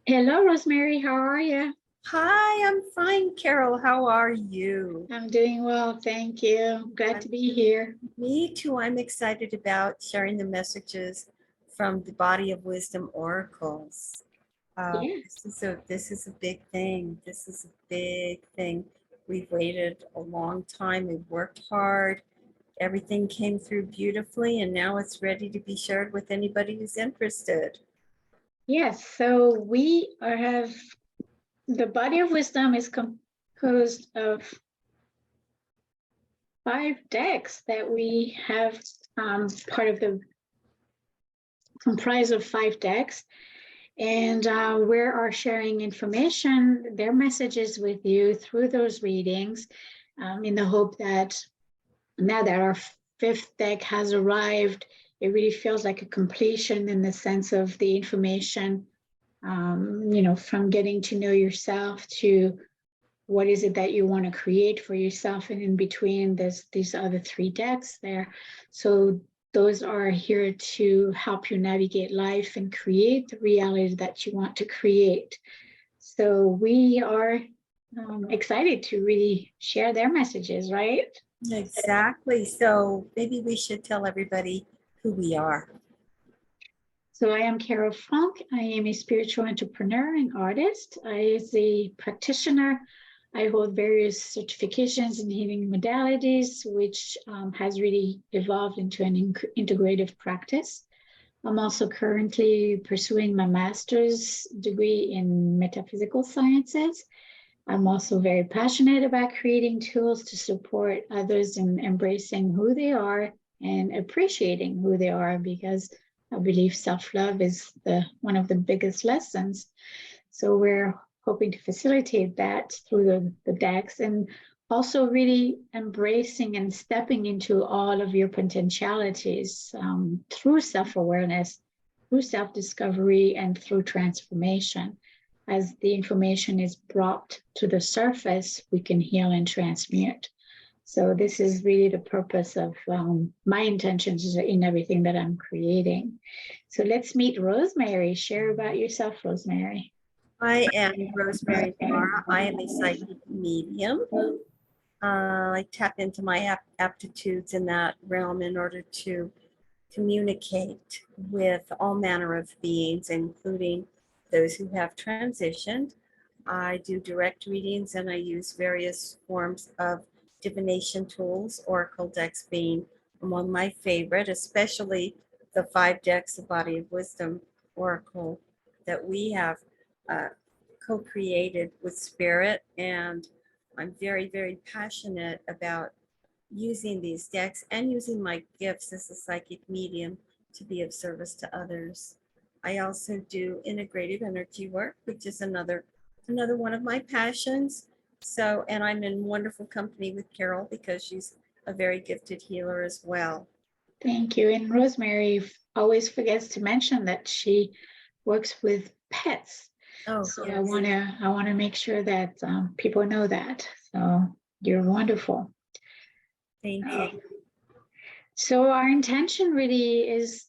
Hello, Rosemary. How are you? Hi, I'm fine, Carole. How are you? I'm doing well, thank you. Glad to be here. Me too. I'm excited about sharing the messages from the Body of Wisdom oracles. Yes. This is a big thing. This is a big thing. We've waited a long time. We've worked hard. Everything came through beautifully, and now it's ready to be shared with anybody who's interested. Yes. So we have the body of wisdom is composed of 5 decks that we have part of the comprised of 5 decks. And we are sharing information, their messages with you through those readings in the hope that now that our 5th deck has arrived, it really feels like a completion in the sense of the information, from getting to know yourself to what is it that you want to create for yourself. And in between, there's these other 3 decks there. So those are here to help you navigate life and create the reality that you want to create. So we are excited to really share their messages, right? Exactly. So maybe we should tell everybody who we are. So I am Carole Franques. I am a spiritual entrepreneur and artist. As a practitioner, I hold various certifications in healing modalities, which has really evolved into an integrative practice. I'm also currently pursuing my master's degree in metaphysical sciences. I'm also very passionate about creating tools to support others in embracing who they are and appreciating who they are, because I believe self-love is one of the biggest lessons. So we're hoping to facilitate that through the decks, and also really embracing and stepping into all of your potentialities through self-awareness, through self-discovery, and through transformation. As the information is brought to the surface, we can heal and transmute. So this is really the purpose of my intentions in everything that I'm creating. So let's meet Rosemary. Share about yourself, Rosemary. I am Rosemary Nevara. I am a psychic medium. I tap into my aptitudes in that realm in order to communicate with all manner of beings, including those who have transitioned. I do direct readings and I use various forms of divination tools, oracle decks being among my favorite, especially the 5 decks of Body of Wisdom oracle that we have uh, co-created with Spirit. And I'm very, very passionate about using these decks and using my gifts as a psychic medium to be of service to others. I also do integrative energy work, which is another one of my passions. So, and I'm in wonderful company with Carole because she's a very gifted healer as well. Thank you. And Rosemary always forgets to mention that she works with pets. Oh, So yes. I want to make sure that people know that. So you're wonderful. Thank you. So our intention really is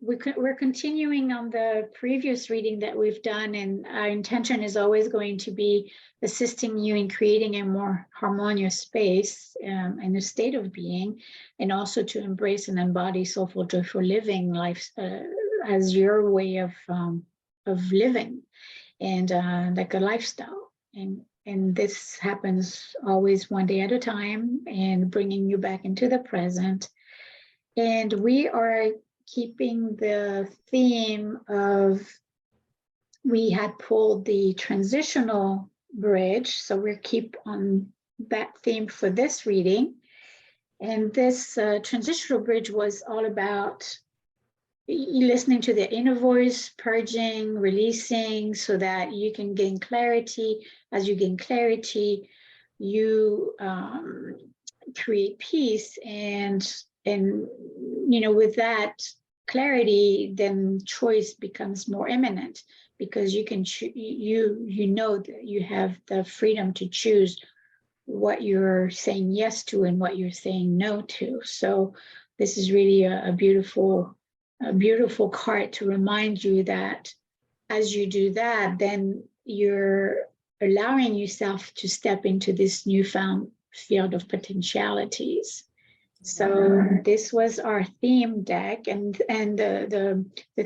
we're continuing on the previous reading that we've done, and our intention is always going to be assisting you in creating a more harmonious space and a state of being, and also to embrace and embody soulful, joyful living life as your way of living, and like a lifestyle. And this happens always one day at a time, and bringing you back into the present. And we are keeping the theme of, we had pulled the transitional bridge, so we'll keep on that theme for this reading. And this transitional bridge was all about listening to the inner voice, purging, releasing, so that you can gain clarity. As you gain clarity, you create peace, and with that clarity, then choice becomes more imminent, because you can you know that you have the freedom to choose what you're saying yes to and what you're saying no to. So this is really a beautiful a beautiful card to remind you that as you do that, then you're allowing yourself to step into this newfound field of potentialities. So this was our theme deck, and the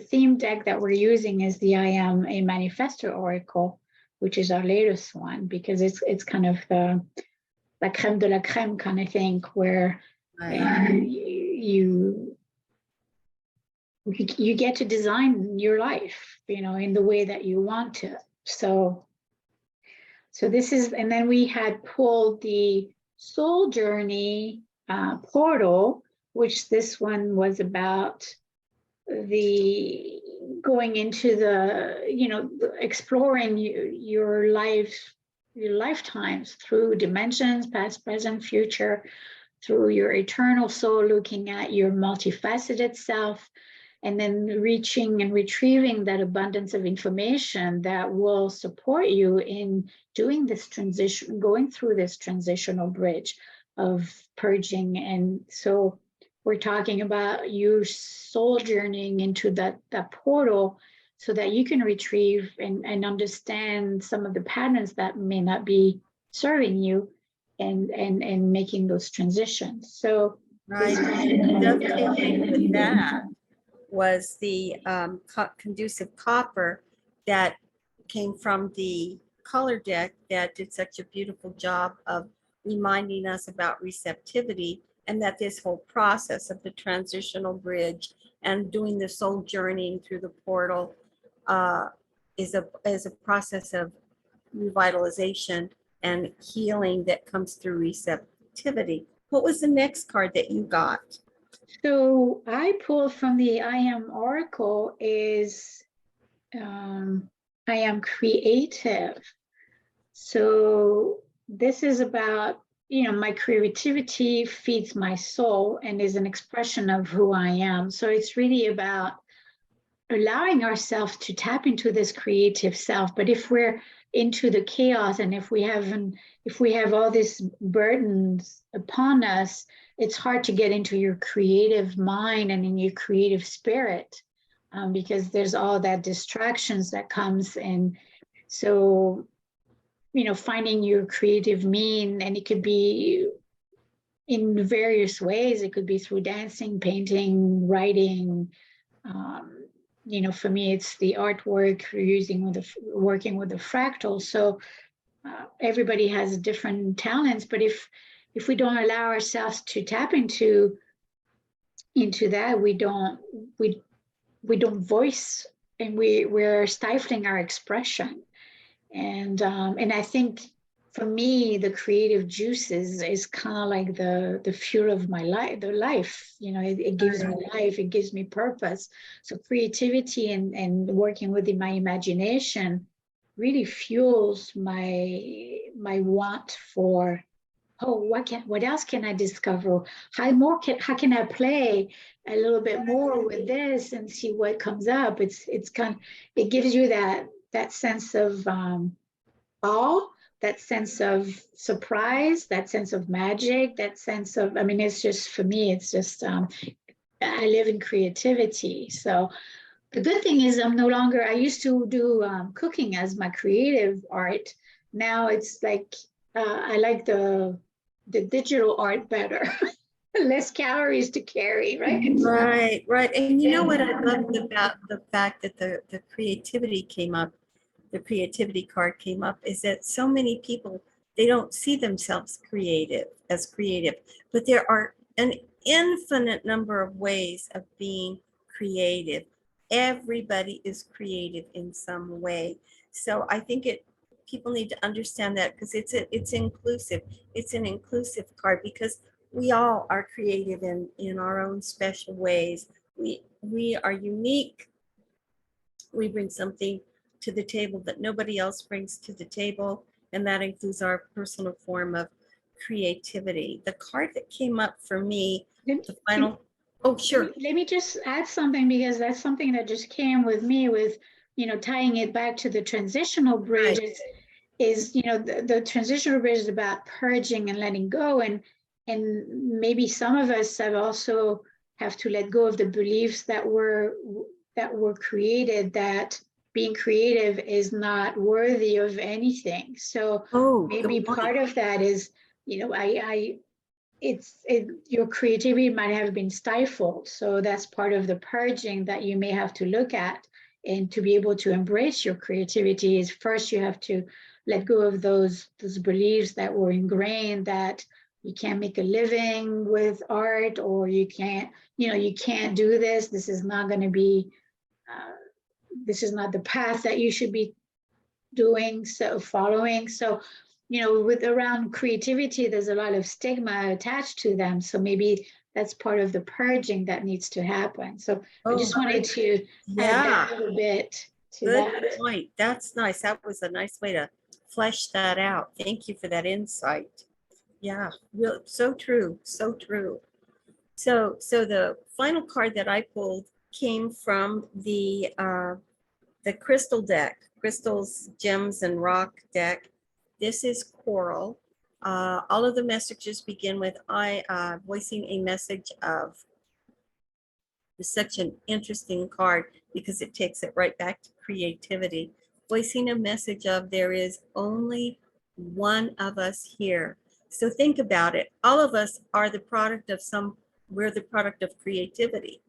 theme deck that we're using is the I Am a Manifestor Oracle, which is our latest one, because it's kind of the la crème de la crème kind of thing, where you get to design your life, in the way that you want to. So this is, and then we had pulled the soul journey portal, which this one was about the going into the, exploring your lifetimes through dimensions, past, present, future, through your eternal soul, looking at your multifaceted self, and then reaching and retrieving that abundance of information that will support you in doing this transition, going through this transitional bridge of purging. And so we're talking about you soul journeying into that portal so that you can retrieve and understand some of the patterns that may not be serving you, and making those transitions. So right, and dovetailing with that was the conducive copper that came from the color deck that did such a beautiful job of reminding us about receptivity, and that this whole process of the transitional bridge and doing the soul journeying through the portal is a process of revitalization and healing that comes through receptivity. What was the next card that you got? So I pulled from the I Am Oracle is I am creative. So this is about, my creativity feeds my soul and is an expression of who I am. So it's really about allowing ourselves to tap into this creative self. But if we're into the chaos, and if we have all these burdens upon us, it's hard to get into your creative mind and in your creative spirit, because there's all that distractions that comes in. So, finding your creative mean, and it could be in various ways. It could be through dancing, painting, writing. For me, it's the artwork working with the fractal. So everybody has different talents, but if we don't allow ourselves to tap into that, we don't voice, and we're stifling our expression. And I think for me, the creative juices is kind of like the fuel of my life, it gives me life, it gives me purpose. So creativity and working within my imagination really fuels my want for, what else can I discover? How can I play a little bit more with this and see what comes up? It gives you that sense of awe, that sense of surprise, that sense of magic, that sense of, it's just, for me, it's just, I live in creativity. So the good thing is I used to do cooking as my creative art. Now it's like, I like the digital art better. Less calories to carry, right? Right. And you know what I loved about the fact that the creativity came up, the creativity card came up, is that so many people, they don't see themselves as creative, but there are an infinite number of ways of being creative. Everybody is creative in some way. So I think people need to understand that, because it's inclusive. It's an inclusive card because we all are creative in our own special ways. We are unique. We bring something to the table that nobody else brings to the table, and that includes our personal form of creativity. The card that came up for me, the final, oh, sure. Let me just add something, because that's something that just came with me with, tying it back to the transitional bridge. Right. Is the transitional bridge is about purging and letting go, and maybe some of us have also have to let go of the beliefs that were created, that being creative is not worthy of anything. So Oh, maybe good point. part of that is, your creativity might have been stifled. So that's part of the purging that you may have to look at. And to be able to embrace your creativity is first you have to let go of those beliefs that were ingrained, that you can't make a living with art, or you can't do this. This is not going to be, this is not the path that you should be doing, so following. So, with around creativity, there's a lot of stigma attached to them. So maybe that's part of the purging that needs to happen. So I just wanted to add that a little bit to Good that. point. That's nice. That was a nice way to flesh that out. Thank you for that insight. Yeah, real, so true, so true. So the final card that I pulled came from the crystal deck, crystals, gems, and rock deck. This is Carole. All of the messages begin with voicing a message of. It's such an interesting card because it takes it right back to creativity. Voicing a message of there is only one of us here. So think about it. All of us are the product of we're the product of creativity.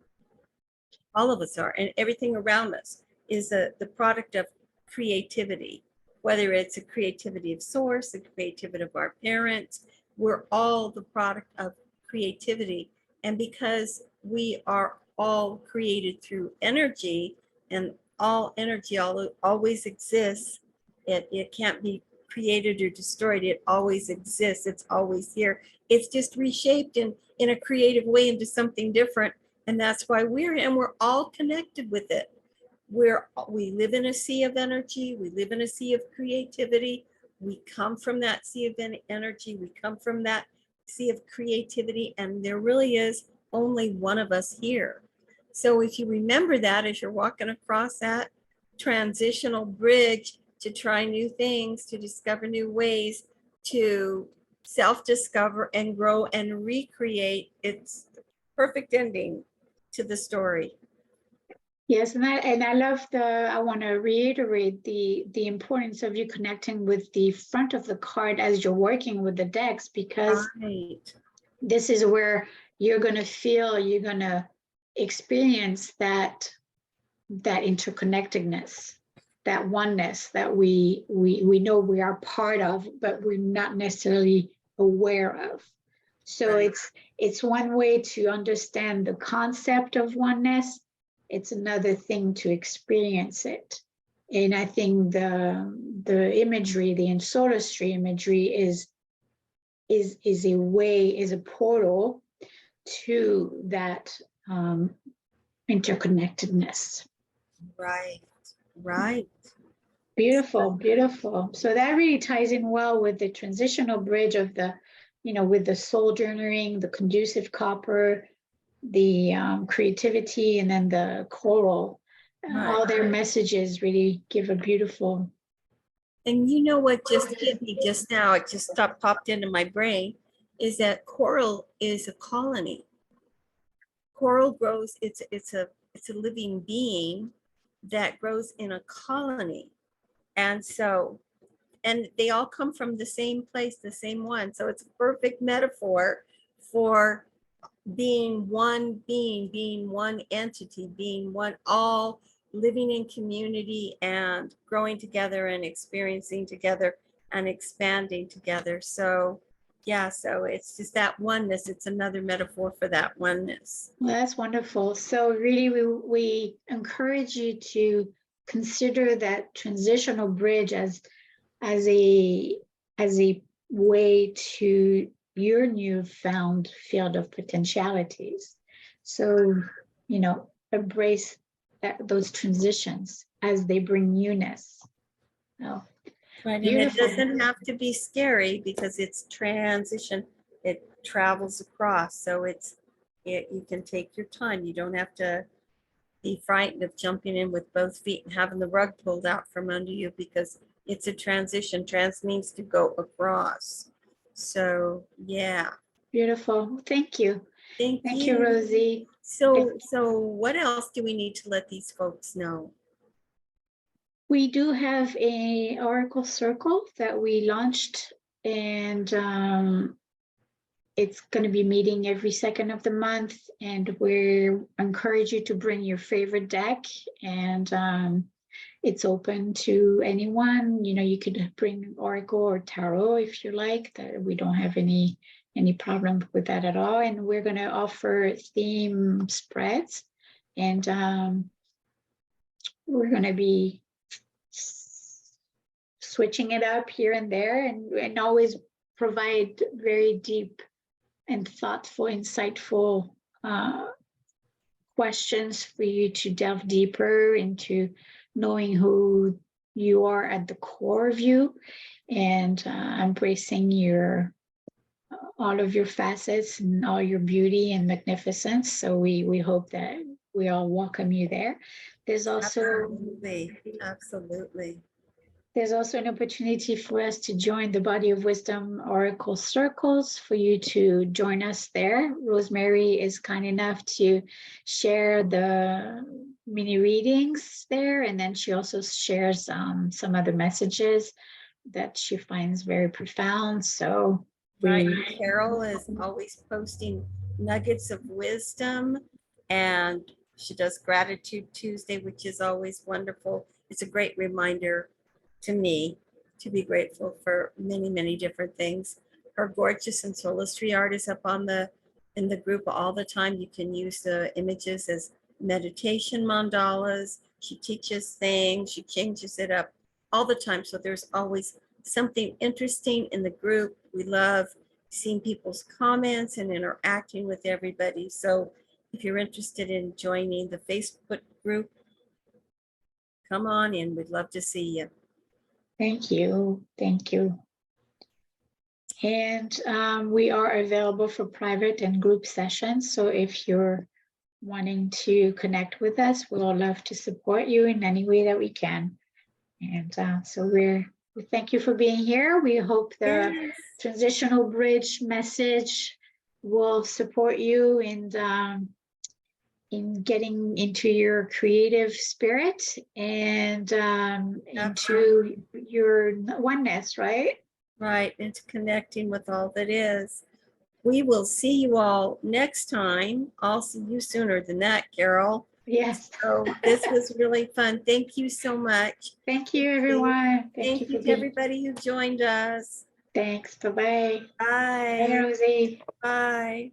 All of us are, and everything around us is the product of creativity, whether it's a creativity of source, a creativity of our parents. We're all the product of creativity. And because we are all created through energy, and all energy always exists, it can't be created or destroyed. It always exists. It's always here. It's just reshaped in a creative way into something different. And that's why we're all connected with it. We live in a sea of energy. We live in a sea of creativity. We come from that sea of energy. We come from that sea of creativity. And there really is only one of us here. So if you remember that as you're walking across that transitional bridge to try new things, to discover new ways, to self-discover and grow and recreate, it's the perfect ending to the story. Yes, and I love I want to reiterate the importance of you connecting with the front of the card as you're working with the decks, because this is where you're going to experience that interconnectedness, that oneness that we know we are part of, but we're not necessarily aware of. So it's one way to understand the concept of oneness. It's another thing to experience it. And I think the imagery, the ancestry imagery is a portal to that interconnectedness. Right. Beautiful, beautiful. So that really ties in well with the transitional bridge of with the soul journaling, the conducive copper, the creativity, and then the coral. All their messages really give a beautiful. And you know what just hit me just now, it just popped into my brain, is that coral is a colony. Coral grows, it's a living being that grows in a colony. And they all come from the same place, the same one. So it's a perfect metaphor for being one being, being one entity, being one, all living in community and growing together and experiencing together and expanding together. So yeah, so it's just that oneness. It's another metaphor for that oneness. Well, that's wonderful. So really, we encourage you to consider that transitional bridge as a way to your newfound field of potentialities. So, embrace those transitions as they bring newness. Oh, right, and it doesn't have to be scary because it's transition. It travels across, so you can take your time. You don't have to be frightened of jumping in with both feet and having the rug pulled out from under you, because it's a transition. Trans means to go across. So yeah. Beautiful. Thank you. Thank you, Rosie. So what else do we need to let these folks know? We do have a Oracle Circle that we launched, and it's going to be meeting every second of the month, and we encourage you to bring your favorite deck, and it's open to anyone. You know, you could bring Oracle or Tarot if you like. That we don't have any problem with that at all. And we're going to offer theme spreads, and we're going to be switching it up here and there, and always provide very deep and thoughtful, insightful questions for you to delve deeper into knowing who you are at the core of you, and embracing your all of your facets and all your beauty and magnificence. So we hope that we all welcome you there. There's also Absolutely. There's also an opportunity for us to join the Body of Wisdom Oracle Circles, for you to join us there. Rosemary is kind enough to share the mini readings there, and then she also shares some other messages that she finds very profound. So Right. Carole is always posting nuggets of wisdom, and she does Gratitude Tuesday, which is always wonderful. It's a great reminder to me to be grateful for many, many different things. Her gorgeous and soulistry art is up on in the group all the time. You can use the images as meditation mandalas. She teaches things, she changes it up all the time. So there's always something interesting in the group. We love seeing people's comments and interacting with everybody. So if you're interested in joining the Facebook group, come on in. We'd love to see you. Thank you. Thank you. And we are available for private and group sessions. So if you're wanting to connect with us, we'll love to support you in any way that we can. And so we thank you for being here. We hope the Transitional Bridge message will support you in getting into your creative spirit and into your oneness, right? Right, into connecting with all that is. We will see you all next time. I'll see you sooner than that, Carole. Yes. So this was really fun. Thank you so much. Thank you, everyone. Thank you to everybody who joined us. Thanks. Bye-bye. Bye. Bye, Rosie. Bye.